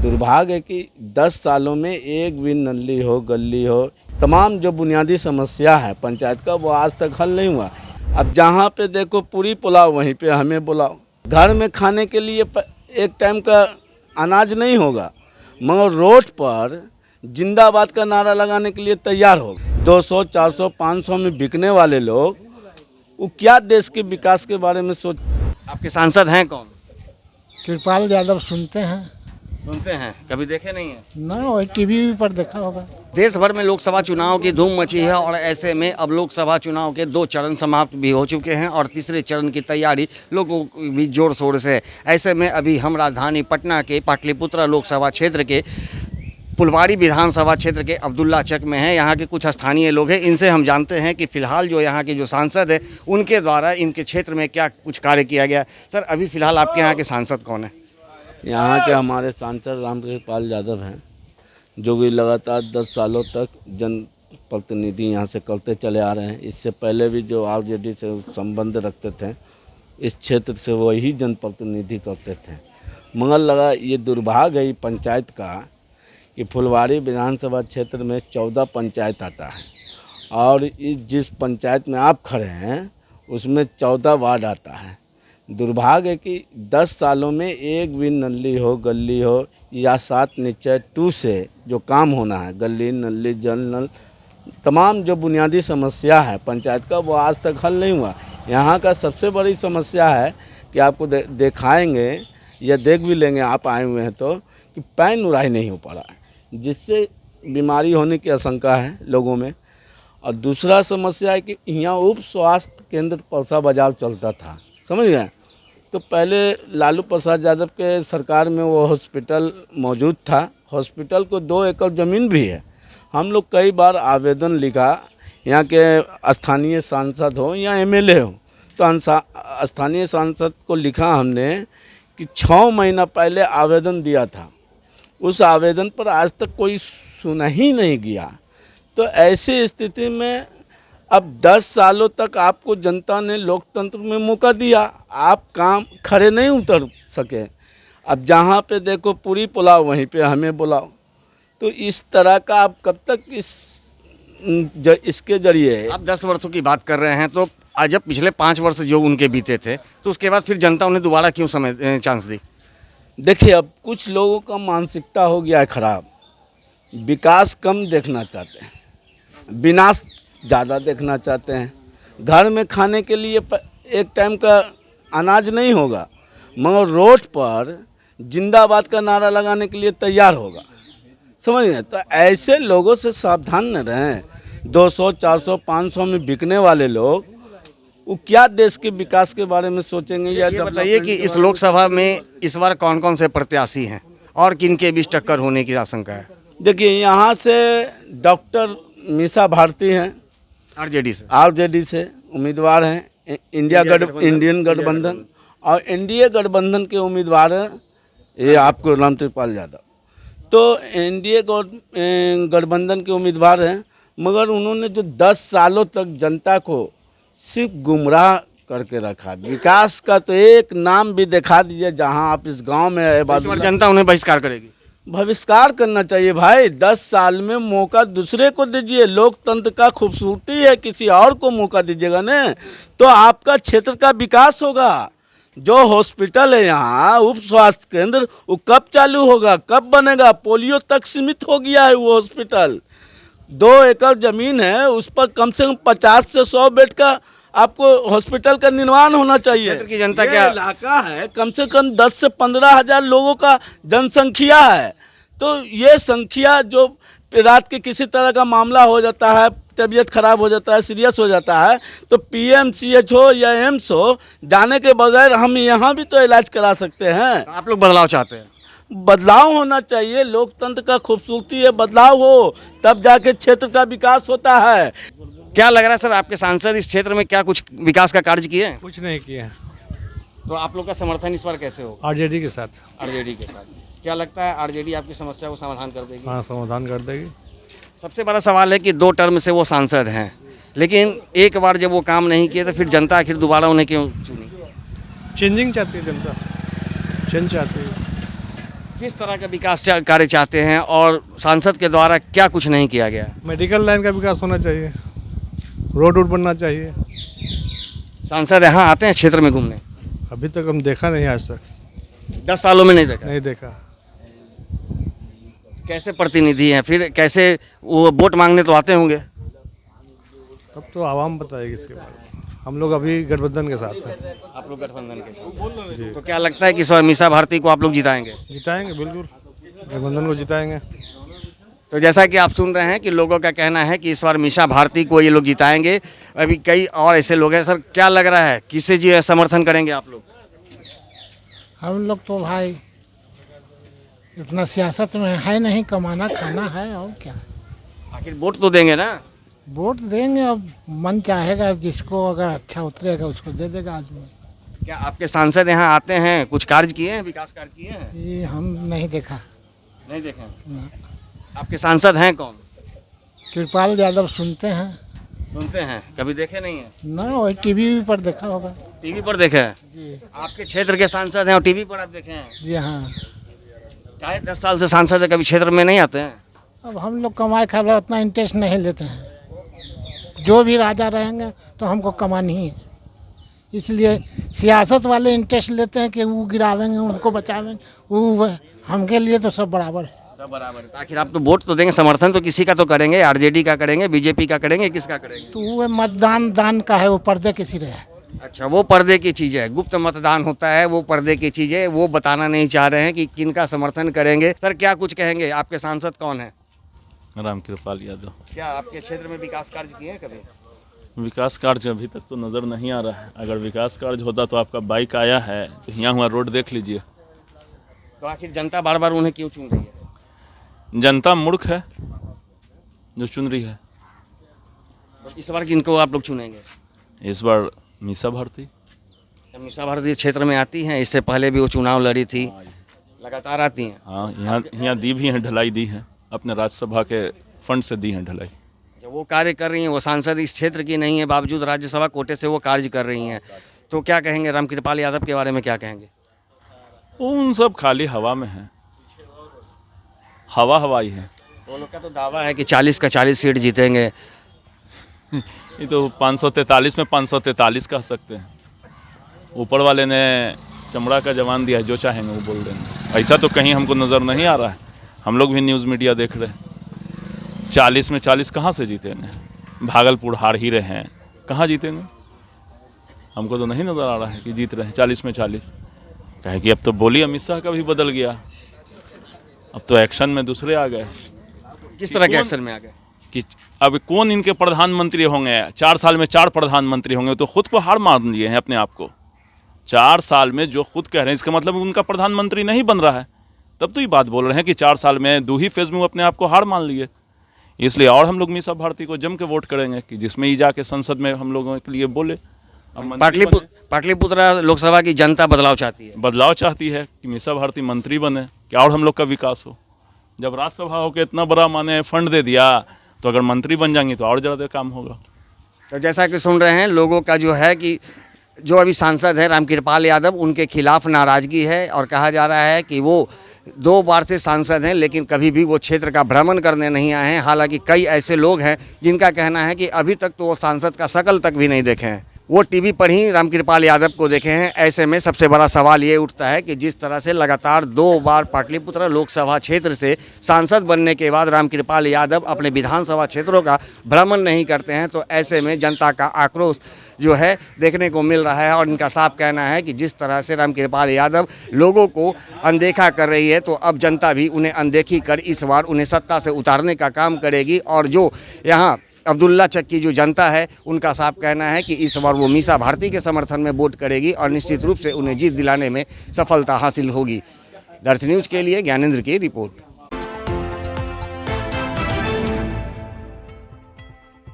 दुर्भाग्य है कि 10 सालों में एक भी नली हो, गली हो, तमाम जो बुनियादी समस्या है पंचायत का वो आज तक हल नहीं हुआ। अब जहाँ पे देखो पूरी पुलाव वहीं पे हमें बुलाओ। घर में खाने के लिए एक टाइम का अनाज नहीं होगा, मगर रोड पर जिंदाबाद का नारा लगाने के लिए तैयार हो। 200, 400, 500 में बिकने वाले लोग वो क्या देश के विकास के बारे में सोच। आपके सांसद हैं कौन? कृपाल यादव सुनते हैं, कभी देखे नहीं है? ना वही टीवी पर देखा होगा। देश भर में लोकसभा चुनाव की धूम मची है और ऐसे में अब लोकसभा चुनाव के 2 चरण समाप्त भी हो चुके हैं और तीसरे चरण की तैयारी लोगों की भी जोर शोर से है। ऐसे में अभी हम राजधानी पटना के पाटलिपुत्रा लोकसभा क्षेत्र के फुलवाड़ी विधानसभा क्षेत्र के अब्दुल्ला चक में हैं। यहाँ के कुछ स्थानीय लोग हैं, इनसे हम जानते हैं कि फ़िलहाल जो यहाँ के जो सांसद है उनके द्वारा इनके क्षेत्र में क्या कुछ कार्य किया गया। सर, अभी फ़िलहाल आपके यहाँ के सांसद कौन है? यहाँ के हमारे सांसद रामकृपाल यादव हैं, जो भी लगातार 10 सालों तक जनप्रतिनिधि यहाँ से करते चले आ रहे हैं। इससे पहले भी जो आरजेडी से संबंध रखते थे, इस क्षेत्र से वही जनप्रतिनिधि करते थे। मगर लगा ये दुर्भाग्य है पंचायत का कि फुलवाड़ी विधानसभा क्षेत्र में 14 पंचायत आता है और जिस पंचायत में आप खड़े हैं उसमें 14 वार्ड आता है। दुर्भाग्य है कि 10 सालों में एक भी नली हो, गली हो या 7 निश्चय 2 से जो काम होना है, गली, नली, जल नल, तमाम जो बुनियादी समस्या है पंचायत का वो आज तक हल नहीं हुआ। यहाँ का सबसे बड़ी समस्या है कि आपको दिखाएंगे या देख भी लेंगे, आप आए हुए हैं तो, कि पैन उड़ाई नहीं हो पा रहा है, जिससे बीमारी होने की आशंका है लोगों में। और दूसरा समस्या है कि यहाँ उप स्वास्थ्य केंद्र परसा बाजार चलता था, समझ गए। तो पहले लालू प्रसाद यादव के सरकार में वो हॉस्पिटल मौजूद था। हॉस्पिटल को 2 एकड़ ज़मीन भी है। हम लोग कई बार आवेदन लिखा, यहाँ के स्थानीय सांसद हो या एमएलए हो, तो स्थानीय सांसद को लिखा हमने कि 6 महीना पहले आवेदन दिया था। उस आवेदन पर आज तक कोई सुना ही नहीं गया। तो ऐसी स्थिति में अब 10 सालों तक आपको जनता ने लोकतंत्र में मौका दिया, आप काम खड़े नहीं उतर सके। अब जहाँ पे देखो पूरी पुलाव वहीं पे हमें बुलाओ। तो इस तरह का आप कब तक इसके जरिए आप 10 वर्षों की बात कर रहे हैं, तो आज जब पिछले 5 वर्ष जो उनके बीते थे तो उसके बाद फिर जनता उन्हें दोबारा क्यों चांस दी? देखिए, अब कुछ लोगों का मानसिकता हो गया है खराब, विकास कम देखना चाहते हैं, विनाश ज़्यादा देखना चाहते हैं। घर में खाने के लिए एक टाइम का अनाज नहीं होगा, मगर रोड पर जिंदाबाद का नारा लगाने के लिए तैयार होगा, समझ गए। तो ऐसे लोगों से सावधान न रहें। 200, 400, 500 में बिकने वाले लोग वो क्या देश के विकास के बारे में सोचेंगे। या बताइए कि इस लोकसभा में इस बार कौन कौन से प्रत्याशी हैं और किन के बीच टक्कर होने की आशंका है? देखिए, यहाँ से डॉक्टर मीसा भारती हैं, आरजेडी से उम्मीदवार हैं। इंडियन गठबंधन और एनडीए गठबंधन के उम्मीदवार हैं ये आपको रामकृपाल यादव। तो एनडीए गठबंधन के उम्मीदवार हैं, मगर उन्होंने जो 10 सालों तक जनता को सिर्फ गुमराह करके रखा। विकास का तो एक नाम भी दिखा दीजिए जहां आप इस गांव में है, जनता उन्हें बहिष्कार करेगी। बहिष्कार करना चाहिए भाई। 10 साल में मौका दूसरे को दीजिए। लोकतंत्र का खूबसूरती है, किसी और को मौका दीजिएगा न तो आपका क्षेत्र का विकास होगा। जो हॉस्पिटल है यहाँ उप स्वास्थ्य केंद्र, वो कब चालू होगा, कब बनेगा? पोलियो तक सीमित हो गया है वो हॉस्पिटल। 2 एकड़ ज़मीन है, उस पर कम से कम 50 से 100 बेड का आपको हॉस्पिटल का निर्माण होना चाहिए। क्षेत्र की जनता क्या इलाका है, कम से कम 10 से 15 हज़ार लोगों का जनसंख्या है। तो ये संख्या जो रात के किसी तरह का मामला हो जाता है, तबीयत खराब हो जाता है, सीरियस हो जाता है, तो पीएमसीएच हो या एम्स हो, जाने के बगैर हम यहाँ भी तो इलाज करा सकते हैं। आप लोग बदलाव चाहते हैं? बदलाव होना चाहिए। लोकतंत्र का खूबसूरती है, बदलाव हो तब जाके क्षेत्र का विकास होता है। क्या लग रहा है सर, आपके सांसद इस क्षेत्र में क्या कुछ विकास का कार्य किए हैं? कुछ नहीं किए। तो आप लोग का समर्थन इस बार कैसे हो? आरजेडी के साथ। आरजेडी के साथ। क्या लगता है आरजेडी आपकी समस्या को समाधान कर देगी? हाँ, समाधान कर देगी। सबसे बड़ा सवाल है कि 2 टर्म से वो सांसद हैं, लेकिन एक बार जब वो काम नहीं किए तो फिर जनता आखिर दोबारा उन्हें क्यों चुनी? चेंजिंग चाहती है जनता, चेंज चाहती है। किस तरह का विकास कार्य चाहते हैं और सांसद के द्वारा क्या कुछ नहीं किया गया? मेडिकल लाइन का विकास होना चाहिए, रोड वोड बनना चाहिए। सांसद यहाँ आते हैं क्षेत्र में घूमने? अभी तक हम देखा नहीं, आज तक 10 सालों में नहीं देखा। नहीं देखा। कैसे प्रतिनिधि हैं फिर, कैसे वो वोट मांगने तो आते होंगे? तब तो आवाम बताएगी इसके बारे में। हम लोग अभी गठबंधन के साथ हैं। आप लोग गठबंधन के साथ, तो क्या लगता है कि इस बार मीसा भारती को आप लोग जिताएंगे? जिताएंगे, बिल्कुल गठबंधन को जिताएंगे। तो जैसा कि आप सुन रहे हैं कि लोगों का कहना है कि इस बार मीसा भारती को ये लोग जिताएंगे। अभी कई और ऐसे लोग हैं। सर, क्या लग रहा है किसे जी समर्थन करेंगे आप लोग? हम लोग तो भाई इतना सियासत में है नहीं, कमाना खाना है और क्या। आखिर वोट तो देंगे ना? वोट देंगे, अब मन चाहेगा जिसको अगर अच्छा उतरेगा उसको दे देगा आदमी। क्या आपके सांसद यहाँ आते हैं, कुछ कार्य किए हैं, विकास कार्य किए हैं? ये हम नहीं देखा। नहीं देखे हैं। ना। आपके सांसद हैं कौन? कृपाल यादव सुनते हैं सुनते हैं, कभी देखे नहीं है? ना, वही टीवी पर देखा होगा। टीवी पर देखे हैं? जी आपके क्षेत्र के सांसद हैं और टीवी पर आप देखे हैं? जी हाँ। क्या 10 साल से सांसद है, कभी क्षेत्र में नहीं आते हैं? अब हम लोग कमाए खा रहे उतना इंटरेस्ट नहीं लेते हैं। जो भी राजा रहेंगे तो हमको कमानी ही है, इसलिए सियासत वाले इंटरेस्ट लेते हैं कि वो गिरावेंगे, उनको बचावेंगे। वो हमके लिए तो सब बराबर है। सब बराबर है। तो आखिर आप तो वोट तो देंगे, समर्थन तो किसी का तो करेंगे, आरजेडी का करेंगे, बीजेपी का करेंगे, किसका करेंगे? तो वो मतदान दान का है, वो पर्दे के सिरे है। अच्छा, वो पर्दे की चीज़ है, गुप्त मतदान होता है, वो पर्दे की चीज़ है, वो बताना नहीं चाह रहे हैं कि किनका समर्थन करेंगे। सर, क्या कुछ कहेंगे? आपके सांसद कौन है? रामकृपाल यादव। क्या आपके क्षेत्र में विकास कार्य किए हैं कभी? विकास कार्य अभी तक तो नज़र नहीं आ रहा है। अगर विकास कार्य होता तो आपका बाइक आया है तो यहाँ हुआ रोड देख लीजिए। तो आखिर जनता बार बार उन्हें क्यों चुन रही है? जनता मूर्ख है जो चुन रही है। तो इस बार किनको आप लोग चुनेंगे? इस बार मीसा भारती। मीसा भारती क्षेत्र में आती हैं, इससे पहले भी वो चुनाव लड़ी थी, लगातार आती हैं। हाँ, यहाँ दी भी हैं, ढलाई दी है, अपने राज्यसभा के फंड से दी हैं ढलाई। जब वो कार्य कर रही हैं, वो सांसद इस क्षेत्र की नहीं है, बावजूद राज्यसभा कोटे से वो कार्य कर रही हैं, तो क्या कहेंगे? रामकृपाल यादव के बारे में क्या कहेंगे? उन सब खाली हवा में है, हवाई है। वो लोग का तो दावा है कि 40 का 40 सीट जीतेंगे। ये तो 543 में 543 कह सकते हैं। ऊपर वाले ने चमड़ा का जवान दिया है, जो चाहेंगे वो बोल देंगे। ऐसा तो कहीं हमको नज़र नहीं आ रहा है। हम लोग भी न्यूज़ मीडिया देख रहे हैं। 40 में 40 कहाँ से जीतेंगे? भागलपुर हार ही रहे हैं, कहाँ जीतेंगे? हमको तो नहीं नज़र आ रहा है कि जीत रहे हैं 40 में 40। कहे कि अब तो बोली अमित शाह का भी बदल गया, अब तो एक्शन में दूसरे आ गए। किस तरह के एक्शन में आ गए? कि अब कौन इनके प्रधानमंत्री होंगे? 4 साल में 4 प्रधानमंत्री होंगे, तो खुद को हार मान लिए हैं अपने आप को। 4 साल में जो खुद कह रहे हैं, इसका मतलब उनका प्रधानमंत्री नहीं बन रहा है। तब तो ये बात बोल रहे हैं कि 4 साल में 2 ही फेज में वो अपने आप को हार मान लिए। इसलिए और हम लोग मीसा भारती को जम के वोट करेंगे कि जिसमें ही जाके संसद में हम लोगों के लिए बोले। पाटलिपुत्र लोकसभा की जनता बदलाव चाहती है। बदलाव चाहती है कि मीसा भारती मंत्री बने, क्या और हम लोग का विकास हो। जब राज्यसभा हो के इतना बड़ा माने फंड दे दिया, तो अगर मंत्री बन जाएंगी तो और ज़्यादा काम होगा। तो जैसा कि सुन रहे हैं, लोगों का जो है कि जो अभी सांसद है रामकृपाल यादव, उनके खिलाफ नाराज़गी है और कहा जा रहा है कि वो 2 बार से सांसद हैं, लेकिन कभी भी वो क्षेत्र का भ्रमण करने नहीं आए हैं। हालांकि कई ऐसे लोग हैं जिनका कहना है कि अभी तक तो वो सांसद का शकल तक भी नहीं देखे हैं, वो टीवी पर ही रामकृपाल यादव को देखे हैं। ऐसे में सबसे बड़ा सवाल ये उठता है कि जिस तरह से लगातार 2 बार पाटलिपुत्र लोकसभा क्षेत्र से सांसद बनने के बाद रामकृपाल यादव अपने विधानसभा क्षेत्रों का भ्रमण नहीं करते हैं, तो ऐसे में जनता का आक्रोश जो है देखने को मिल रहा है। और इनका साफ कहना है कि जिस तरह से रामकृपाल यादव लोगों को अनदेखा कर रही है, तो अब जनता भी उन्हें अनदेखी कर इस बार उन्हें सत्ता से उतारने का काम करेगी। और जो यहाँ अब्दुल्ला चक की जो जनता है, उनका साफ कहना है कि इस बार वो मीसा भारती के समर्थन में वोट करेगी और निश्चित रूप से उन्हें जीत दिलाने में सफलता हासिल होगी। दर्शन न्यूज़ के लिए ज्ञानेंद्र की रिपोर्ट।